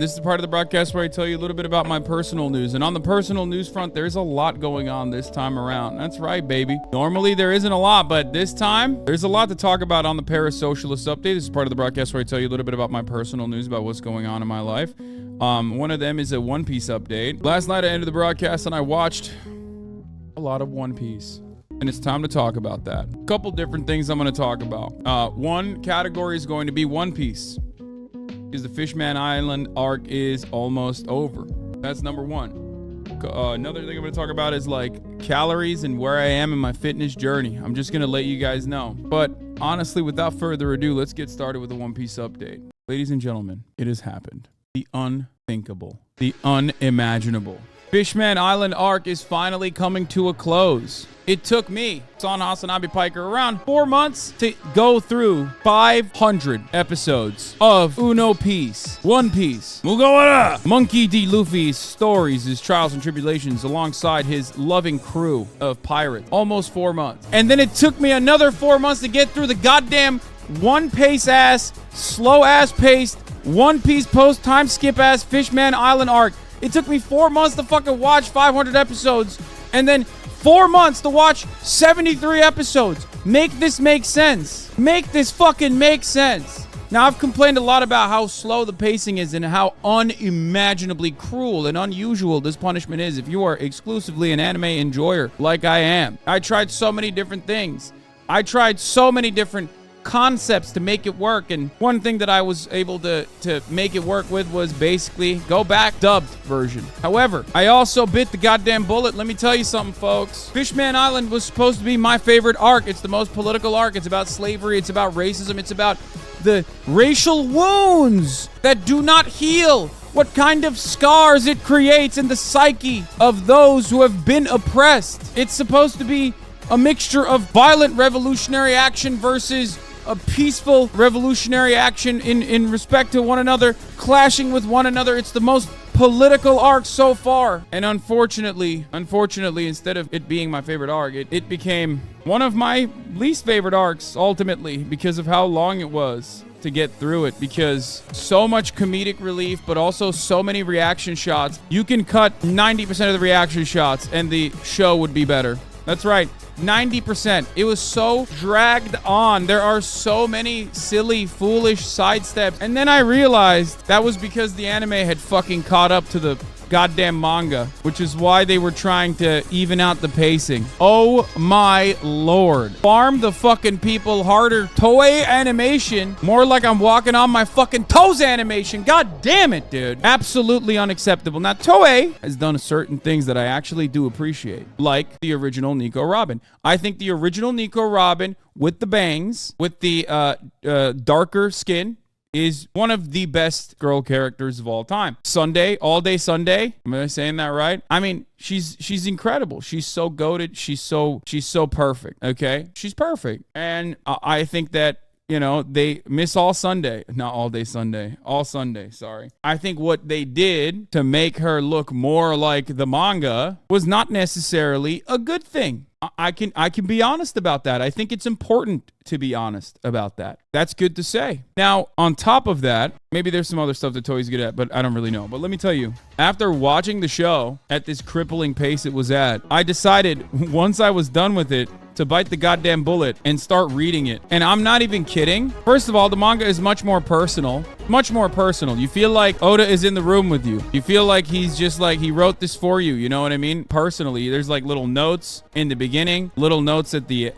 This is the part of the broadcast where I tell you a little bit about my personal news. And on the personal news front, there's a lot going on this time around. That's right, baby. Normally, there isn't a lot, but this time, there's a lot to talk about on the Parasocialist Update. This is part of the broadcast where I tell you a little bit about my personal news, about what's going on in my life. One of them is a One Piece update. Last night, I ended the broadcast and I watched a lot of One Piece. And it's time to talk about that. A couple different things I'm going to talk about. One category is going to be One Piece, because the Fishman Island arc is almost over. That's number one. Another thing I'm going to talk about is like calories and where I am in my fitness journey. I'm just going to let you guys know. But honestly, without further ado, let's get started with the One Piece update. Ladies and gentlemen, it has happened. The unthinkable, the unimaginable. Fishman Island arc is finally coming to a close. It took me, HasanAbi Piker, around 4 months to go through 500 episodes of One Piece. Mugawara! Monkey D. Luffy's stories, his trials and tribulations, alongside his loving crew of pirates. Almost 4 months. And then it took me another 4 months to get through the goddamn slow-ass paced, One Piece post-time skip-ass Fishman Island arc. It took me 4 months to fucking watch 500 episodes, and then 4 months to watch 73 episodes. Make this make sense. Make this fucking make sense. Now, I've complained a lot about how slow the pacing is and how unimaginably cruel and unusual this punishment is if you are exclusively an anime enjoyer like I am. I tried so many different things. I tried so many different concepts to make it work, and one thing that I was able to make it work with was basically go back dubbed version. However, I also bit the goddamn bullet. Let me tell you something, folks. Fishman Island was supposed to be my favorite arc. It's the most political arc. It's about slavery. It's about racism. It's about the racial wounds that do not heal. What kind of scars it creates in the psyche of those who have been oppressed. It's supposed to be a mixture of violent revolutionary action versus a peaceful revolutionary action in respect to one another, clashing with one another. It's the most political arc so far. And unfortunately, instead of it being my favorite arc, it became one of my least favorite arcs, ultimately, because of how long it was to get through it, because so much comedic relief, but also so many reaction shots. You can cut 90% of the reaction shots and the show would be better. That's right. 90%. It was so dragged on. There are so many silly, foolish sidesteps. And then I realized that was because the anime had fucking caught up to the goddamn manga, which is why they were trying to even out the pacing. Oh my lord. Farm the fucking people harder. Toei animation. More like I'm walking on my fucking toes animation. God damn it, dude. Absolutely unacceptable. Now, Toei has done certain things that I actually do appreciate, like the original Nico Robin. I think the original Nico Robin with the bangs, with the darker skin, is one of the best girl characters of all time. Sunday, All Day Sunday. Am I saying that right? I mean, she's incredible. She's so goated. She's so perfect. Okay, she's perfect. And I think that, you know, they miss All Sunday, not All Day Sunday, All Sunday. Sorry. I think what they did to make her look more like the manga was not necessarily a good thing. I can be honest about that. I think it's important to be honest about that. That's good to say. Now, on top of that, maybe there's some other stuff that Toei's good at, but I don't really know. But let me tell you, after watching the show at this crippling pace it was at, I decided once I was done with it to bite the goddamn bullet and start reading it. And I'm not even kidding. First of all, the manga is much more personal. Much more personal. You feel like Oda is in the room with you. You feel like he's just like, he wrote this for you. You know what I mean? Personally, there's like little notes in the beginning, little notes at the,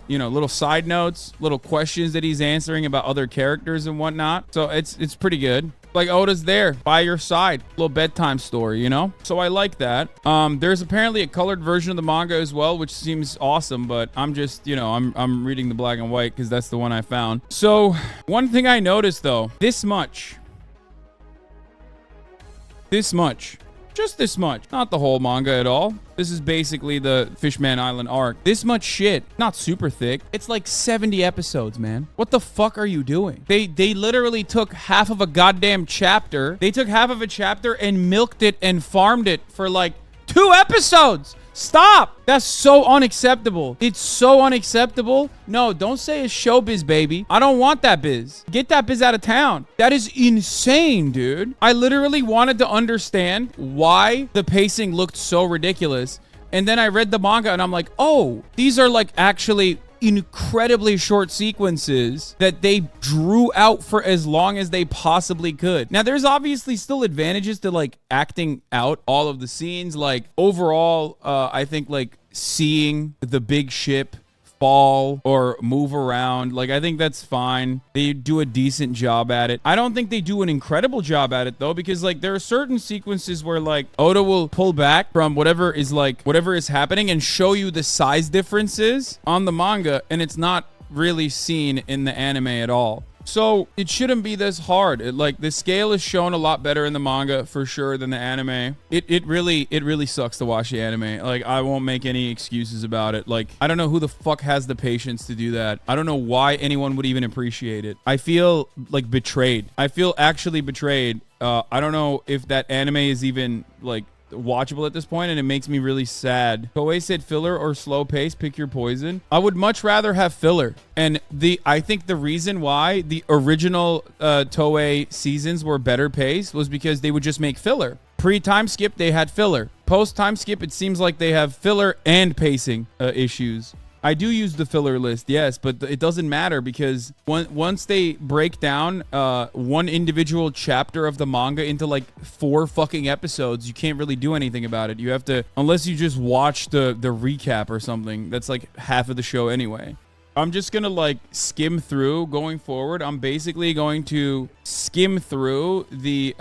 little side notes, little questions that he's answering about other characters and whatnot. So it's pretty good. Like Oda's there by your side. Little bedtime story, you know? So I like that. There's apparently a colored version of the manga as well, which seems awesome, but I'm just, I'm reading the black and white because that's the one I found. So one thing I noticed though, this much, just this much, not the whole manga at all. This is basically the Fishman Island arc. This much shit, not super thick. It's like 70 episodes, man. What the fuck are you doing? They literally took half of a goddamn chapter. They took half of a chapter and milked it and farmed it for like 2 episodes. Stop. That's so unacceptable. It's so unacceptable. No, don't say it's showbiz, baby. I don't want that biz. Get that biz out of town. That is insane, dude. I literally wanted to understand why the pacing looked so ridiculous. And then I read the manga and I'm like, oh, these are like actually incredibly short sequences that they drew out for as long as they possibly could. Now, there's obviously still advantages to like acting out all of the scenes. Like overall, I think like seeing the big ship fall or move around, like I think that's fine. They do a decent job at it. I don't think they do an incredible job at it though, because like there are certain sequences where like Oda will pull back from whatever is happening and show you the size differences on the manga, and it's not really seen in the anime at all. So it shouldn't be this hard. Like the scale is shown a lot better in the manga for sure than the anime. It really sucks to watch the anime. Like I won't make any excuses about it. Like I don't know who the fuck has the patience to do that. I don't know why anyone would even appreciate it. I feel like betrayed. I feel actually betrayed. I don't know if that anime is even like watchable at this point, and it makes me really sad. Toei said filler or slow pace, pick your poison. I would much rather have filler. And I think the reason why the original Toei seasons were better paced was because they would just make filler. Pre-time skip, they had filler. Post-time skip, it seems like they have filler and pacing issues. I do use the filler list, yes, but it doesn't matter because once they break down one individual chapter of the manga into like 4 fucking episodes, you can't really do anything about it. You have to, unless you just watch the recap or something, that's like half of the show anyway. I'm just gonna like skim through going forward. I'm basically going to skim through the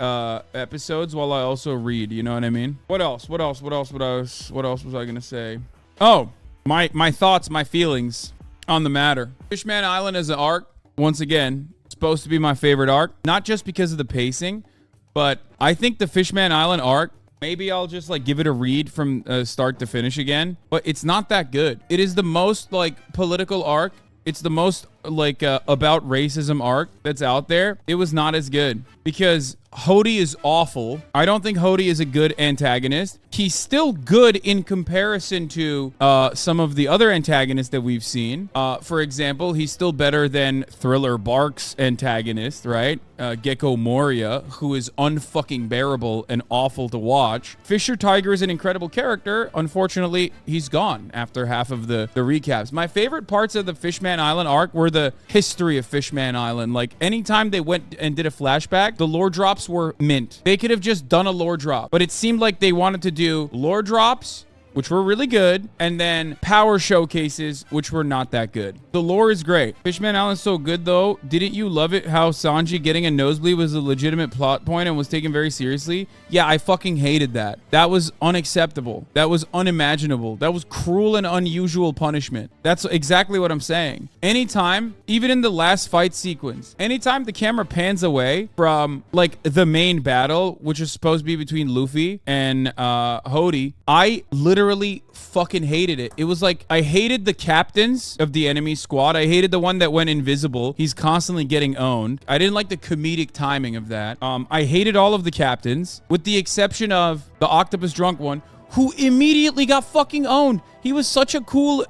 episodes while I also read, you know what I mean? What else was I gonna say? Oh, my thoughts, my feelings on the matter. Fishman Island as an arc, once again, supposed to be my favorite arc. Not just because of the pacing, but I think the Fishman Island arc, maybe I'll just like give it a read from start to finish again. But it's not that good. It is the most like political arc. It's the most like about racism arc that's out there. It was not as good because Hody is awful. I don't think Hody is a good antagonist. He's still good in comparison to some of the other antagonists that we've seen. For example, he's still better than Thriller Bark's antagonist, right? Gecko Moria, who is unfucking bearable and awful to watch. Fisher Tiger is an incredible character. Unfortunately, he's gone after half of the recaps. My favorite parts of the Fishman Island arc were the history of Fishman Island. Like anytime they went and did a flashback, the lore drops were mint. They could have just done a lore drop, but it seemed like they wanted to do lore drops, which were really good, and then power showcases, which were not that good. The lore is great. Fishman Island's so good, though. Didn't you love it how Sanji getting a nosebleed was a legitimate plot point and was taken very seriously? Yeah, I fucking hated that. That was unacceptable. That was unimaginable. That was cruel and unusual punishment. That's exactly what I'm saying. Anytime, even in the last fight sequence, anytime the camera pans away from, like, the main battle, which is supposed to be between Luffy and Hody, I literally fucking hated it. It was like, I hated the captains of the enemy squad. I hated the one that went invisible. He's constantly getting owned. I didn't like the comedic timing of that. I hated all of the captains, with the exception of the octopus drunk one, who immediately got fucking owned. He was such a cool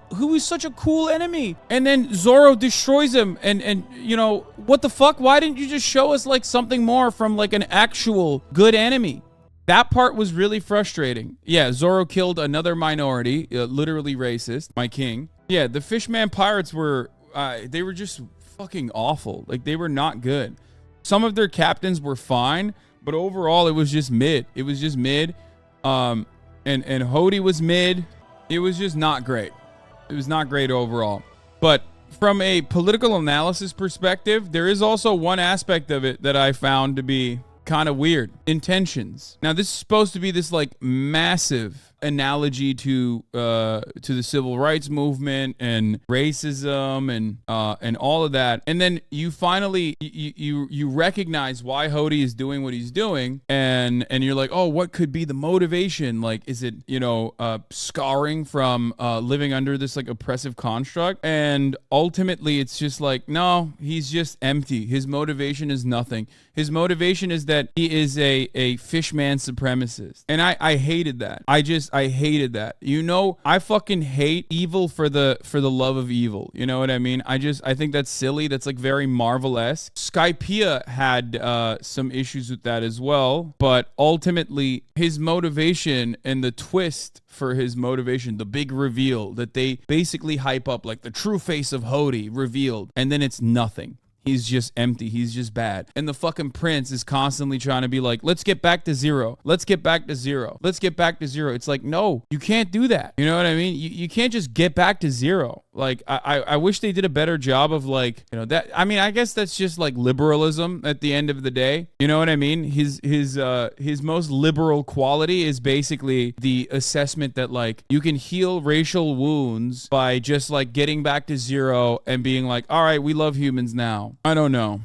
enemy. And then Zoro destroys him. And you know, what the fuck? Why didn't you just show us like something more from like an actual good enemy? That part was really frustrating. Yeah, Zoro killed another minority, literally racist, my king. Yeah, the Fishman pirates were, they were just fucking awful. Like, they were not good. Some of their captains were fine, but overall, it was just mid. It was just mid. And Hody was mid. It was just not great. It was not great overall. But from a political analysis perspective, there is also one aspect of it that I found to be kind of weird. Intentions. Now, this is supposed to be this like massive analogy to the civil rights movement and racism and all of that, and then you finally you recognize why Hody is doing what he's doing, and you're like, oh, what could be the motivation? Like, is it, you know, scarring from living under this like oppressive construct? And ultimately, it's just like, no, he's just empty. His motivation is nothing. His motivation is that he is a fishman supremacist, and I hated that. I hated that. You know, I fucking hate evil for the love of evil. You know what I mean? I think that's silly. That's like very Marvel-esque. Skypiea had some issues with that as well, but ultimately his motivation and the twist for his motivation, the big reveal that they basically hype up, like the true face of Hody revealed, and then it's nothing. He's just empty. He's just bad. And the fucking prince is constantly trying to be like, let's get back to zero. Let's get back to zero. Let's get back to zero. It's like, no, you can't do that. You know what I mean? You can't just get back to zero. Like, I wish they did a better job of like, you know, that. I mean, I guess that's just like liberalism at the end of the day. You know what I mean? His most liberal quality is basically the assessment that like you can heal racial wounds by just like getting back to zero and being like, all right, we love humans now. I don't know.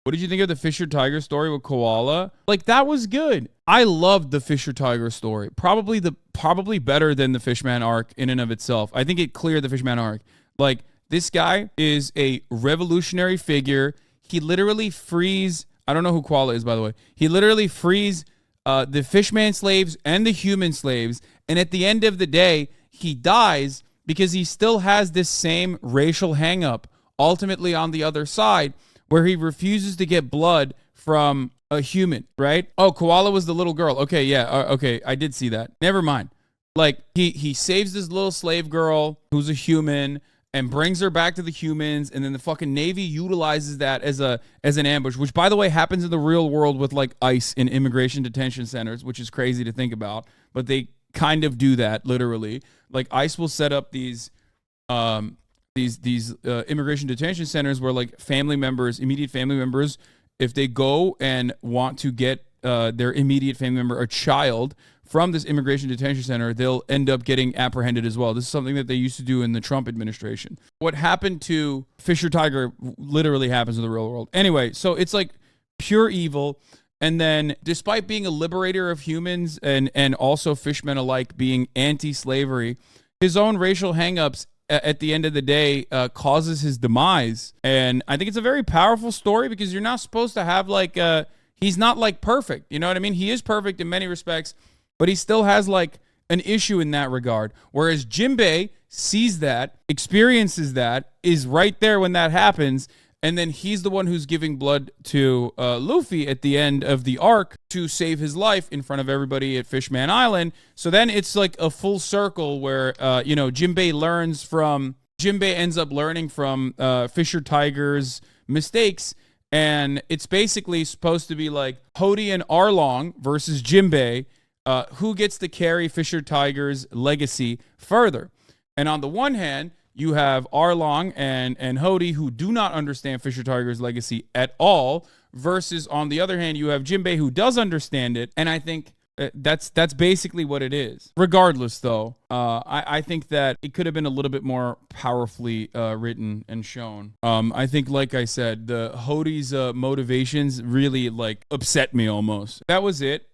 What did you think of the Fisher Tiger story with Koala? Like, that was good. I loved the Fisher Tiger story. Probably better than the Fishman arc in and of itself. I think it cleared the Fishman arc. Like, this guy is a revolutionary figure. He literally frees, I don't know who Koala is, by the way. He literally frees the Fishman slaves and the human slaves. And at the end of the day, he dies because he still has this same racial hang-up ultimately on the other side, where he refuses to get blood from a human, right? Oh, Koala was the little girl. Okay, yeah, okay, I did see that. Never mind. Like, he saves this little slave girl who's a human and brings her back to the humans, and then the fucking Navy utilizes that as an ambush, which, by the way, happens in the real world with, like, ICE in immigration detention centers, which is crazy to think about, but they kind of do that, literally. Like, ICE will set up these immigration detention centers where like immediate family members, if they go and want to get their immediate family member, a child, from this immigration detention center, they'll end up getting apprehended as well. This is something that they used to do in the Trump administration. What happened to Fisher Tiger literally happens in the real world. Anyway, so it's like pure evil. And then despite being a liberator of humans and also fishmen alike being anti-slavery, his own racial hangups at the end of the day causes his demise. And I think it's a very powerful story because you're not supposed to have like he's not like perfect, you know what I mean? He is perfect in many respects, but he still has like an issue in that regard, whereas Jinbei sees that, experiences that, is right there when that happens, and then he's the one who's giving blood to Luffy at the end of the arc to save his life in front of everybody at Fishman Island. So then it's like a full circle where, Jinbei ends up learning from Fisher Tiger's mistakes. And it's basically supposed to be like Hody and Arlong versus Jinbei, who gets to carry Fisher Tiger's legacy further. And on the one hand, you have Arlong and Hody, who do not understand Fisher Tiger's legacy at all, versus on the other hand, you have Jinbei, who does understand it. And I think that's basically what it is. Regardless, though, I think that it could have been a little bit more powerfully written and shown. I think, like I said, the Hody's motivations really like upset me almost. That was it.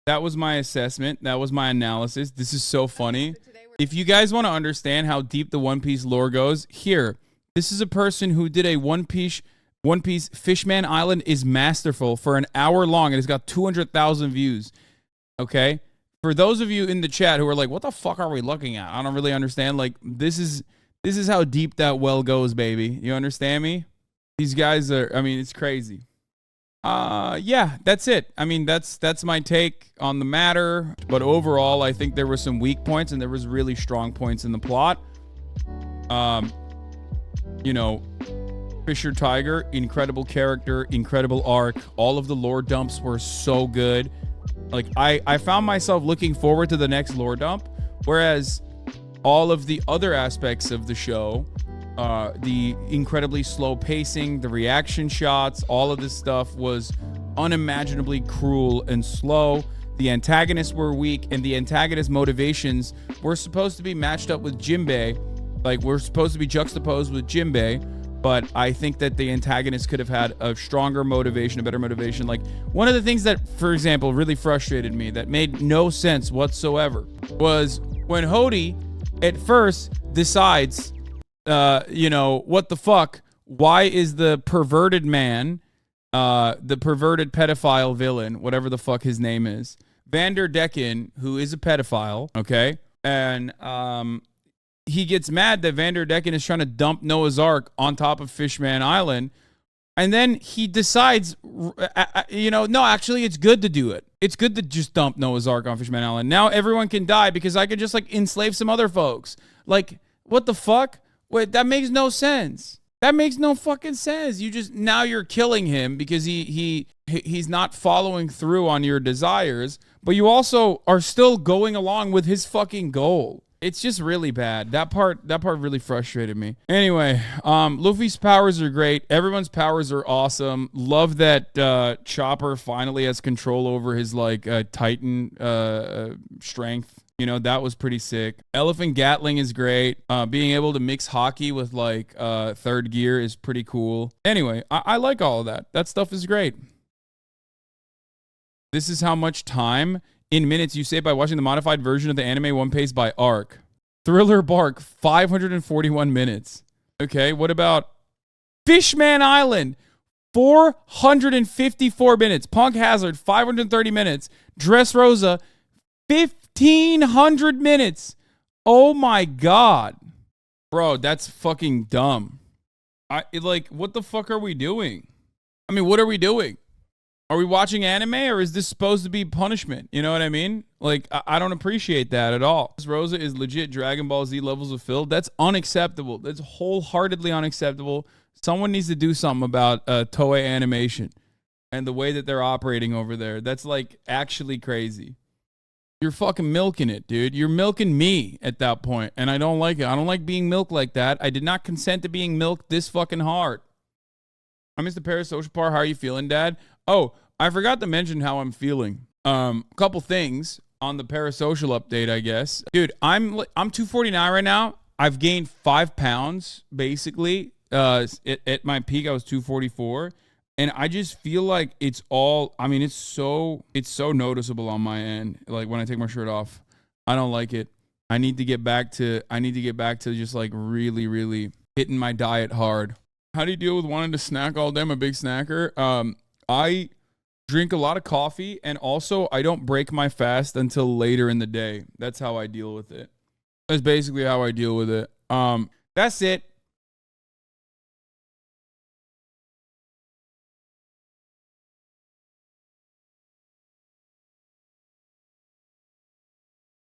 That was my assessment. That was my analysis. This is so funny. If you guys want to understand how deep the One Piece lore goes, here, this is a person who did a One Piece Fishman Island is masterful for an hour long, and it's got 200,000 views. Okay? For those of you in the chat who are like, what the fuck are we looking at? I don't really understand. Like, this is how deep that well goes, baby. You understand me? These guys are, I mean, it's crazy. Yeah, that's it. I mean, that's my take on the matter. But overall, I think there were some weak points and there was really strong points in the plot. Fisher Tiger, incredible character, incredible arc. All of the lore dumps were so good. Like, I found myself looking forward to the next lore dump, whereas all of the other aspects of the show, the incredibly slow pacing, the reaction shots, all of this stuff was unimaginably cruel and slow. The antagonists were weak, and the antagonist motivations were supposed to be matched up with Jinbei. Like, we're supposed to be juxtaposed with Jinbei, but I think that the antagonist could have had a stronger motivation, a better motivation. Like, one of the things that, for example, really frustrated me, that made no sense whatsoever, was when Hody at first decides, what the fuck? Why is the perverted man, the perverted pedophile villain, whatever the fuck his name is, Vander Decken, who is a pedophile, okay? And he gets mad that Vander Decken is trying to dump Noah's Ark on top of Fishman Island. And then he decides, no, actually, it's good to do it. It's good to just dump Noah's Ark on Fishman Island. Now everyone can die because I could just, like, enslave some other folks. Like, what the fuck? Wait, that makes no sense. That makes no fucking sense. Now you're killing him because he's not following through on your desires, but you also are still going along with his fucking goal. It's just really bad. That part really frustrated me. Anyway, Luffy's powers are great. Everyone's powers are awesome. Love that Chopper finally has control over his Titan strength. You know, that was pretty sick. Elephant Gatling is great. Being able to mix hockey with third gear is pretty cool. Anyway, I like all of that. That stuff is great. This is how much time in minutes you save by watching the modified version of the anime One Piece by Arc. Thriller Bark, 541 minutes. Okay, what about Fishman Island? 454 minutes. Punk Hazard, 530 minutes. Dressrosa, 1,500 minutes. Oh my God. Bro, that's fucking dumb. What the fuck are we doing? I mean, what are we doing? Are we watching anime or is this supposed to be punishment? You know what I mean? Like, I don't appreciate that at all. Rosa is legit Dragon Ball Z levels of Phil. That's unacceptable. That's wholeheartedly unacceptable. Someone needs to do something about Toei Animation and the way that they're operating over there. That's actually crazy. You're fucking milking it, dude. You're milking me at that point, and I don't like it. I don't like being milked like that. I did not consent to being milked this fucking hard. I miss the parasocial part. How are you feeling, Dad? Oh, I forgot to mention how I'm feeling. Couple things on the parasocial update, I guess. Dude, I'm 249 right now. I've gained 5 pounds, basically. At my peak, I was 244. And I just feel like it's so noticeable on my end. Like when I take my shirt off, I don't like it. I need to get back to just really, really hitting my diet hard. How do you deal with wanting to snack all day? I'm a big snacker. I drink a lot of coffee, and also I don't break my fast until later in the day. That's how I deal with it. That's basically how I deal with it. That's it.